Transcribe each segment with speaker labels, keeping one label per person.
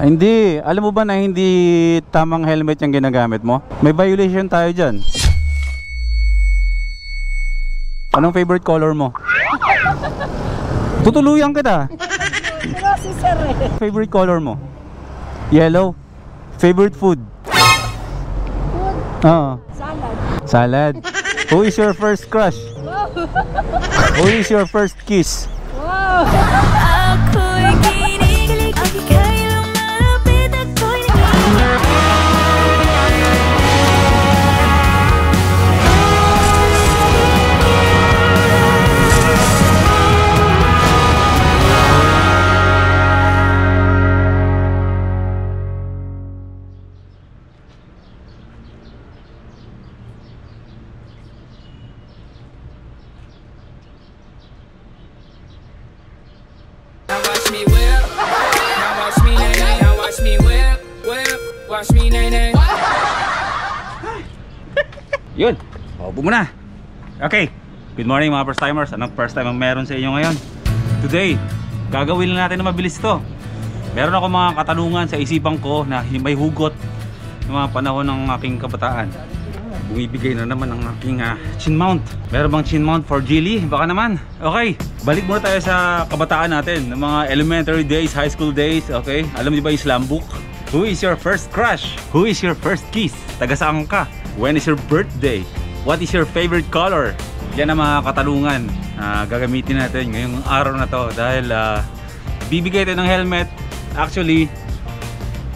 Speaker 1: Hindi. Alam mo ba na hindi tamang helmet yung ginagamit mo? May violation tayo dyan. Anong favorite color mo? Tutuluyan kita.
Speaker 2: Si sir eh.
Speaker 1: Favorite color mo? Yellow. Favorite food?
Speaker 2: Food?
Speaker 1: Oo.
Speaker 2: Salad.
Speaker 1: Salad. Who is your first crush?
Speaker 2: Wow.
Speaker 1: Who is your first kiss?
Speaker 2: Wow.
Speaker 3: Ako'y kinikilig, ika'y lumalapit, ako'y nakikinig.
Speaker 4: Watch me whip, now watch me nay nay, now watch me whip, whip, watch me nay nay.
Speaker 1: Yun. Paupo muna. Okay. Good morning mga first timers. Anong first time ang meron sa inyo ngayon? Today, gagawin lang natin na mabilis to. Meron ako mga katanungan sa isipan ko na may hugot ng mga panahon ng aking kabataan. Bumibigay na naman ang aking chin mount. Meron bang chin mount for Jilly? Baka naman. Okay, balik muna tayo sa kabataan natin, ng mga elementary days, high school days. Okay, alam niyo ba yung slam book? Who is your first crush? Who is your first kiss? Taga saan ka? When is your birthday? What is your favorite color? Yan ang mga katanungan na gagamitin natin ngayong araw na to. Dahil bibigay tayo ng helmet. Actually,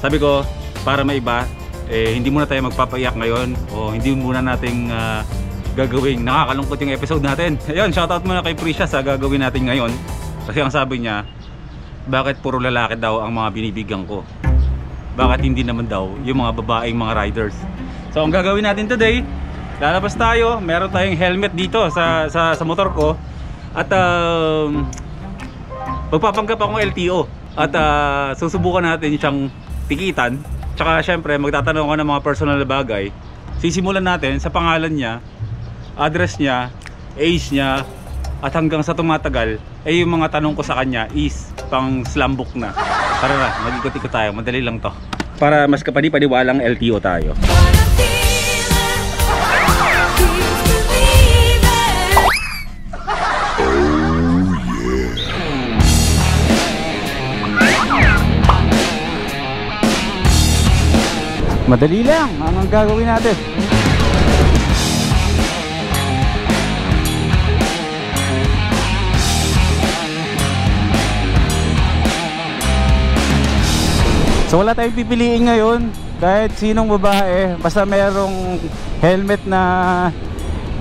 Speaker 1: sabi ko, para maiba, hindi muna tayo magpapaiyak ngayon o hindi muna nating gagawing nakakalungkot yung episode natin. Ayun, shoutout muna kay Prisha sa gagawin natin ngayon. Kasi ang sabi niya, bakit puro lalaki daw ang mga binibigyan ko? Bakit hindi naman daw yung mga babaeng mga riders? So ang gagawin natin today, lalabas tayo, meron tayong helmet dito sa motor ko. At magpapanggap akong LTO. At susubukan natin siyang tikitan. Tsaka syempre magtatanong ko ng mga personal na bagay. Sisimulan natin sa pangalan niya, address niya, age niya, at hanggang sa tumatagal yung mga tanong ko sa kanya is pang slam book na. Tara na, mag-ikot-ikot tayo, madali lang to. Para mas kapani-paniwalang LTO tayo. Madali lang ang gagawin natin. So wala tayong pipiliin ngayon. Kahit sinong babae, basta merong helmet na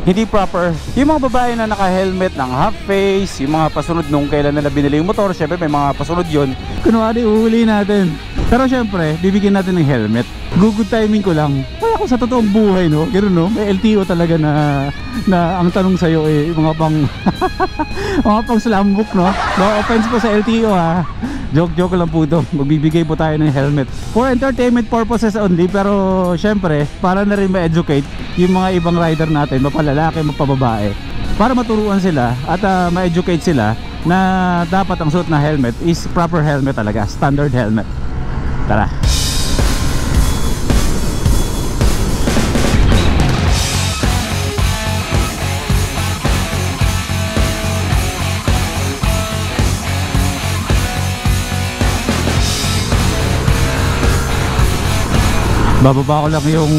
Speaker 1: hindi proper. Yung mga babae na naka-helmet ng half face, yung mga pasunod nung kailan nila binili yung motor, syempre may mga pasunod yun. Kunwari uhuli natin. Pero syempre, bibigyan natin ng helmet. Good timing ko lang. Kaya kung sa totoong buhay, no? Ganoon, no? May LTO talaga na ang tanong sa'yo mga pang mga pang slam book, no? No offense po sa LTO, ha? Joke lang po ito. Magbibigay po tayo ng helmet for entertainment purposes only. Pero syempre, para na rin ma-educate yung mga ibang rider natin, mapalalaki, mapababae, para maturuan sila at ma-educate sila na dapat ang suot na helmet is proper helmet talaga, standard helmet. Tara. Bababa ko lang yung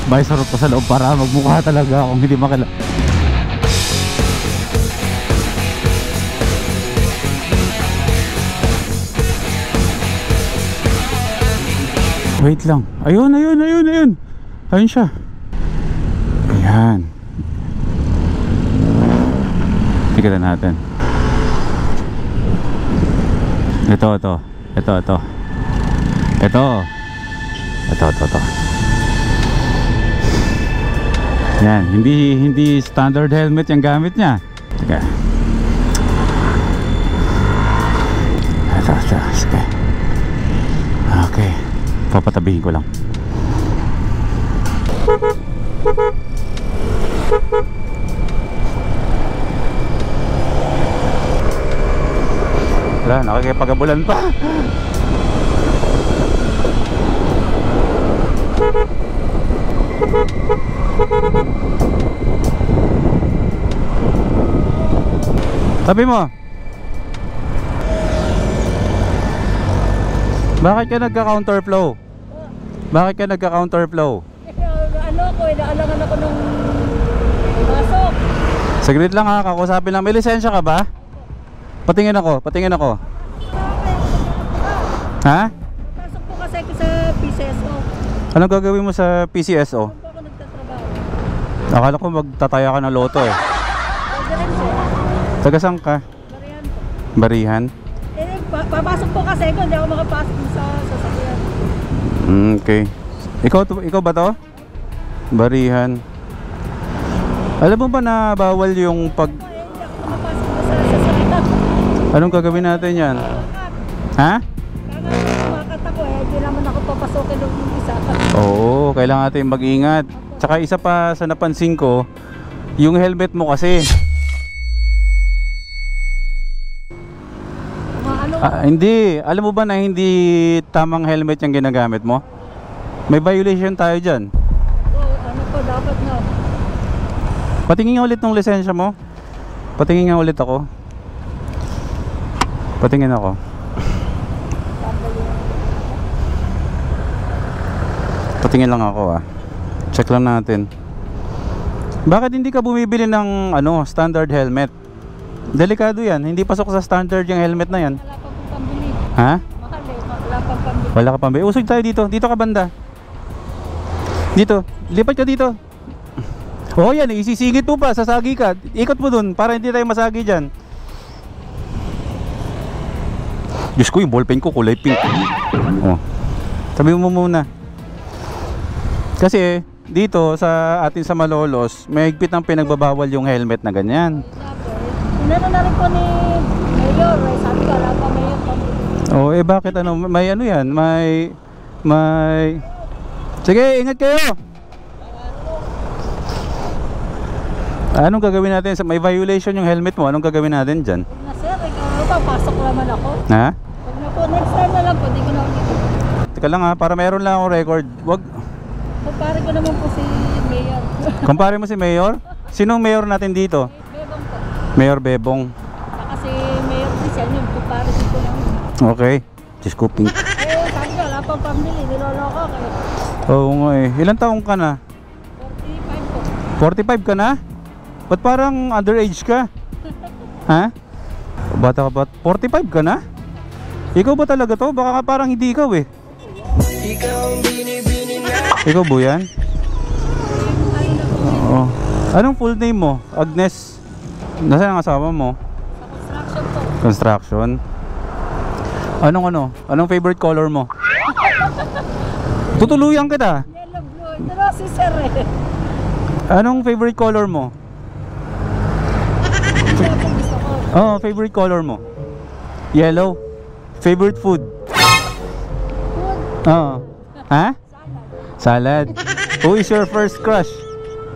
Speaker 1: visor ko sa loob para magmukha talaga akong hindi makilala. Wait lang. Ayun. Ayun siya. Ayan. Tignan natin. Ito. Yan, hindi standard helmet yung gamit niya. Teka. Ito. Sige. Okay. Papatabihin ko lang. Wala, nakikipagabulan pa. Sabi mo. Bakit ka nagka-counterflow? Bakit ka nagka-counterflow?
Speaker 2: Ano ako, inaalangan ako nung pasok.
Speaker 1: Saglit lang ha, kakusapin lang. May lisensya ka ba? Patingin ako, patingin ako. Ha?
Speaker 2: Pasok po kasi ako sa PCSO.
Speaker 1: Anong gagawin mo sa PCSO?
Speaker 2: Doon po ako nagtatrabaho.
Speaker 1: Akala ko magtataya ka ng loto eh.
Speaker 2: Pwede rin po.
Speaker 1: Taga saan ka?
Speaker 2: Barihan po.
Speaker 1: Barihan?
Speaker 2: Papasok po kasi ako, hindi ako makapasok sa sasakyan.
Speaker 1: Okay. Ikaw ba to? Barihan. Alam mo ba na bawal yung pag...
Speaker 2: Hindi ako makapasok sa sasakyan.
Speaker 1: Anong gagawin natin yan? Ha?
Speaker 2: Kaya kumakat ako hindi naman ako papasokin ng isa.
Speaker 1: Oo, kailangan natin mag-ingat. Tsaka isa pa sa napansin ko, yung helmet mo kasi. Hindi. Alam mo ba na hindi tamang helmet yung ginagamit mo? May violation tayo dyan.
Speaker 2: Ano po, dapat na.
Speaker 1: Patingin nga ulit ng lisensya mo. Patingin nga ulit ako. Patingin ako. Patingin lang ako ah. Check lang natin. Bakit hindi ka bumibili ng standard helmet? Delikado yan. Hindi pasok sa standard yung helmet na yan.
Speaker 2: Wala pa pong pambili.
Speaker 1: Ha?
Speaker 2: Mahal eh, wala pang pambili.
Speaker 1: Wala ka pambili. Usog tayo dito. Dito ka banda. Dito. Lipat ka dito. Oh yan, isisingit mo pa. Sasagi ka. Ikot mo dun para hindi tayo masagi dyan. Diyos ko, yung ballpen ko kulay pink. Oh. Sabi mo muna. Kasi dito sa atin sa Malolos, may higpit ng pinagbabawal yung helmet na ganyan.
Speaker 2: Inano na rin po ni Mayor, sabi ko, wala pa Mayor pambili.
Speaker 1: Oh, bakit may yan, sige, ingat kayo. Anong gagawin natin? May violation yung helmet mo. Anong gagawin natin dyan?
Speaker 2: Na sir, pasok naman ako.
Speaker 1: Ha?
Speaker 2: Huwag na po, next time na lang po, di ko na ulit.
Speaker 1: Teka lang ha, para meron lang akong record. Wag.
Speaker 2: Kumpare ko naman po si Mayor.
Speaker 1: Kumpare mo si Mayor? Sinong Mayor natin dito?
Speaker 2: Bebang po.
Speaker 1: Mayor Bebong.
Speaker 2: Kasi Mayor Christian yun, kumpare din ko lang.
Speaker 1: Okay. Diyos ko, pink.
Speaker 2: Sabi ko, wala pang pambili, niloloko kayo.
Speaker 1: Oo nga eh. Ilan taong ka na?
Speaker 2: 45 po.
Speaker 1: 45 ka na? Ba't parang underage ka? Ha? Bata ka ba? 45 ka na? Ikaw ba talaga to? Baka parang hindi ikaw eh. Ikaw ba yan? Oo. Anong full name mo? Agnes? Nasaan ang asawa mo?
Speaker 2: Sa construction po.
Speaker 1: Construction? Anong favorite color mo? Tutuluyan kita.
Speaker 2: Yellow blue. Ito na si sir eh.
Speaker 1: Anong favorite color mo?
Speaker 2: Ito po gusto ko.
Speaker 1: Oh, favorite color mo? Yellow. Favorite food?
Speaker 2: Food.
Speaker 1: Oo. Ha?
Speaker 2: Salad.
Speaker 1: Salad. Who is your first crush?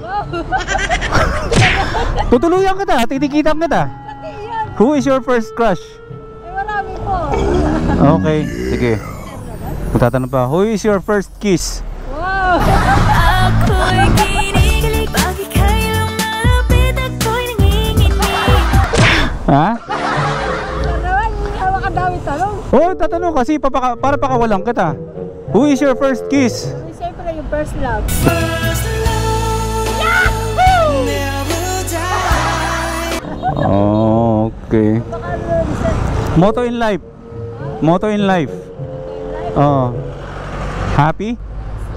Speaker 2: Wow.
Speaker 1: Tutuluyan kita, titikitan kita.
Speaker 2: Pati yan.
Speaker 1: Who is your first crush?
Speaker 2: Marami po.
Speaker 1: Okay, sige. Magtatanong pa, who is your first kiss?
Speaker 2: Wow.
Speaker 3: Ako'y kinikilig, bakit kailang malapit ako'y nanginginig.
Speaker 1: Ha?
Speaker 2: Naman, makadami tanong.
Speaker 1: Oh, tatanong kasi para pakawalan kita. Who is your first kiss?
Speaker 2: Siyempre yung first love.
Speaker 1: Oh, okay.
Speaker 2: Baka sir.
Speaker 1: Motto in life. Motto in life. Oh. Happy?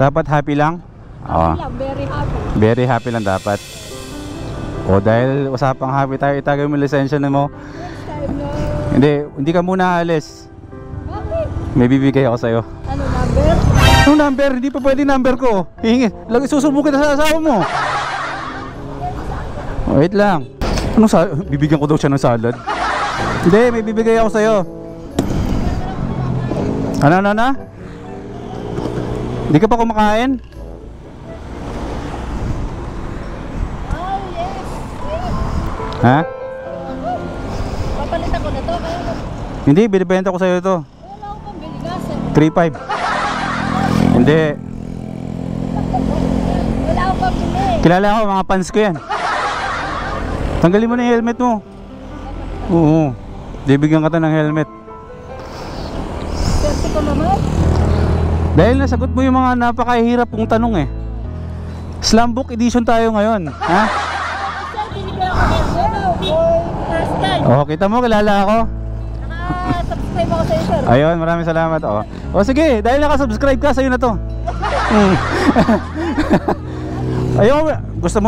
Speaker 1: Dapat happy lang? Oh.
Speaker 2: Yeah, very happy.
Speaker 1: Very happy lang dapat. O dahil usapang happy tayo, itagay mo yung lisensya na mo.
Speaker 2: Next time no.
Speaker 1: Hindi ka muna alis.
Speaker 2: Bakit?
Speaker 1: May bibigay ako sa'yo.
Speaker 2: Ano number?
Speaker 1: Anong number? Hindi pa pwede number ko. Hingi. Lagi susubo kita sa asawa mo. Wait lang. Bibigyan ko daw siya ng salad. Hindi, may bibigay ako sa'yo. Ano? Hindi ka pa kumakain?
Speaker 2: Oh yes.
Speaker 1: Ha?
Speaker 2: Papalitan ko na to. Kaya
Speaker 1: Hindi, binibenta ko sa'yo ito.
Speaker 2: wala akong pambili nga sir.
Speaker 1: 3.5. Hindi. Kilala ko, mga fans ko yan. Tanggalin mo na yung helmet mo. Oo. Bibigyan ka ta ng helmet.
Speaker 2: Swerte ko naman.
Speaker 1: Dahil nasagot mo yung mga napakahirap kong tanong eh. Slumbook edition tayo ngayon. Ha?
Speaker 2: Sir, binigyan ako ng first time.
Speaker 1: Oh, kita mo, kilala ako.
Speaker 2: Naka-subscribe ako sa'yo, sir.
Speaker 1: Ayun, maraming salamat. Oh. O sige, dahil nakasubscribe ka, sa'yo na to. Ayun, gusto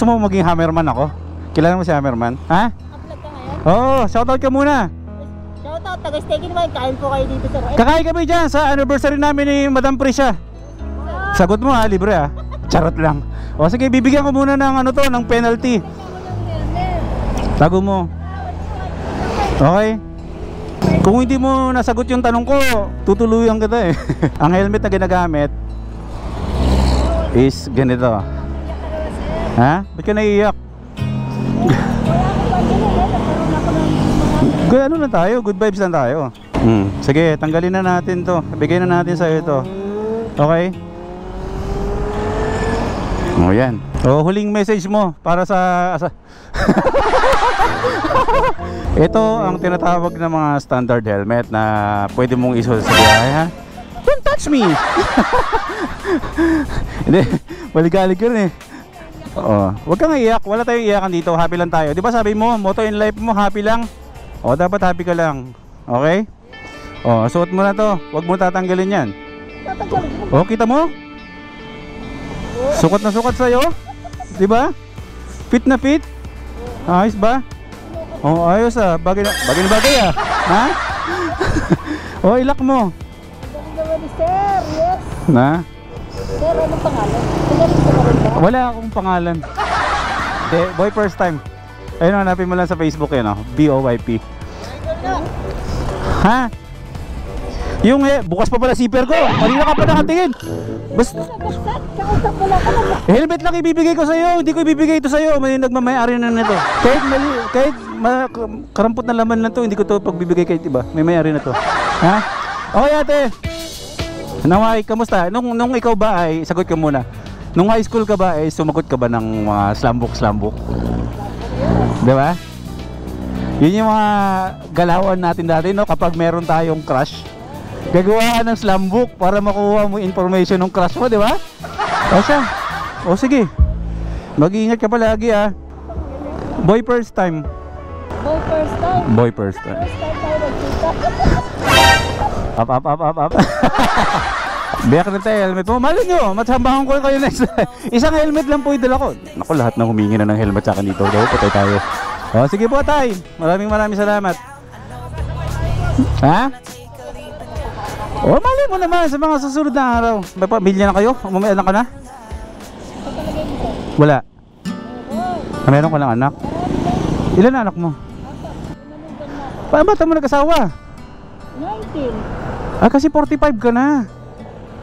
Speaker 1: mo maging hammerman ako? Kilala mo si hammerman? Ha?
Speaker 2: Upload ka ngayon?
Speaker 1: Oo, shoutout ka muna.
Speaker 2: Shoutout, taga-steakin naman. Kain po kayo dito, sir.
Speaker 1: Kakain kami dyan sa anniversary namin ni Madam Prisha. Sagot mo ha, libre ha. Charot lang. O sige, bibigyan ko muna ng ano to, ng penalty. Tago mo. Okay? Kung hindi mo nasagot yung tanong ko, tutuluyan kita eh. Ang helmet na ginagamit is ganito. Ha? Ba't ka naiiyak? Good, ano na tayo? Good vibes lang tayo. Sige, tanggalin na natin to. Bigay na natin sa'yo ito. Okay? O yan. O huling message mo para sa ito ang tinatawag na mga standard helmet na pwede mong isuot sa biyahe, ha? Don't touch me! Hindi, maligalig yun eh. Oo. Huwag kang iiyak, wala tayong iyakan dito. Happy lang tayo. Di ba sabi mo, motto in life mo, happy lang? O, dapat happy ka lang. Okay? O, suot mo na to. Huwag mo tatanggalin yan. O, kita mo? Sukat na sukat sa'yo. Di ba? Fit na fit. Ayos ba? O, ayos ah. Bagay na bagay ah. Ha? O, ilak mo.
Speaker 2: Galing naman ni sir. Yes.
Speaker 1: Na?
Speaker 2: Sir, anong pangalan? Pinalik ko na rin ba?
Speaker 1: Wala akong pangalan. Boy first time. Ayun, hanapin mo lang sa Facebook yun, oh. BOYP. Ha? Yung bukas pa pala zipper ko. Kanina ka pa nakatingin. Basta
Speaker 2: Kausap mo lang ka lang.
Speaker 1: helmet lang ibibigay ko sa'yo. Hindi ko ibibigay ito sa'yo. May nagmamayari na nito. Kahit karampot na laman na to, hindi ko to pagbibigay kahit iba. May mayari na to. Ha? Okay ate. Naway, kamusta? Nung ikaw ba ay, sagot ka muna. Nung high school ka ba ay sumagot ka ba ng mga slambok? Di ba? Yun yung mga galawan natin dati, no? Kapag meron tayong crush, gagawa ka ng slambok para makuha mo information ng crush mo, di ba? O siya. O sige. Mag-iingat ka palagi ah. Boy first time.
Speaker 2: Boy, first time.
Speaker 1: Boy first time.
Speaker 2: First time tayo nagkita.
Speaker 1: Up. Biyak na tayo helmet mo. Malay nyo, matsambahan ko kayo next time. Isang helmet lang po yung dala ko. Naku, lahat na humingi na ng helmet sa akin dito. Daw, patay tayo. O, sige po tay. Maraming salamat. Ha? O, malay mo naman sa mga susunod na araw. May pamilya na kayo? May anak ka na? Wala. Meron ka lang anak? Ilan na anak mo? Paano ba mo nag-asawa?
Speaker 2: 19.
Speaker 1: Ah, kasi 45 ka na.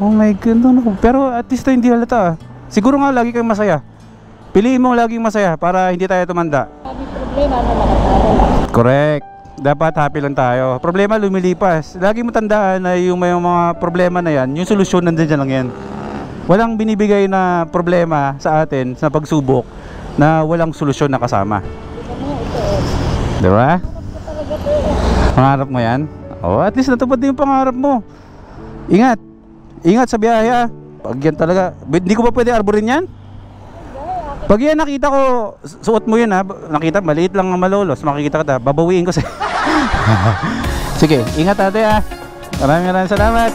Speaker 1: Oh my God, no. Pero at least hindi halata. Siguro nga lagi kang masaya. Piliin mo laging masaya para hindi tayo tumanda.
Speaker 2: Sabi problema na nakatalo.
Speaker 1: Correct. Dapat happy lang tayo. Problema lumilipas. Lagi mo tandaan na yung may mga problema na yan, yung solusyon nandiyan lang yan. Walang binibigay na problema sa atin sa pagsubok na walang solusyon na kasama. Diba? Pangarap mo yan? Oh, at least natupad din yung pangarap mo. Ingat. Ingat sa biyahe ah. Pag yan talaga, hindi ko ba pwede arborin yan? Pag yan nakita ko, suot mo yun ha. Nakita, maliit lang ang malolos. Makikita ka, babawiin ko sa... Sige, ingat ate ha. Maraming salamat.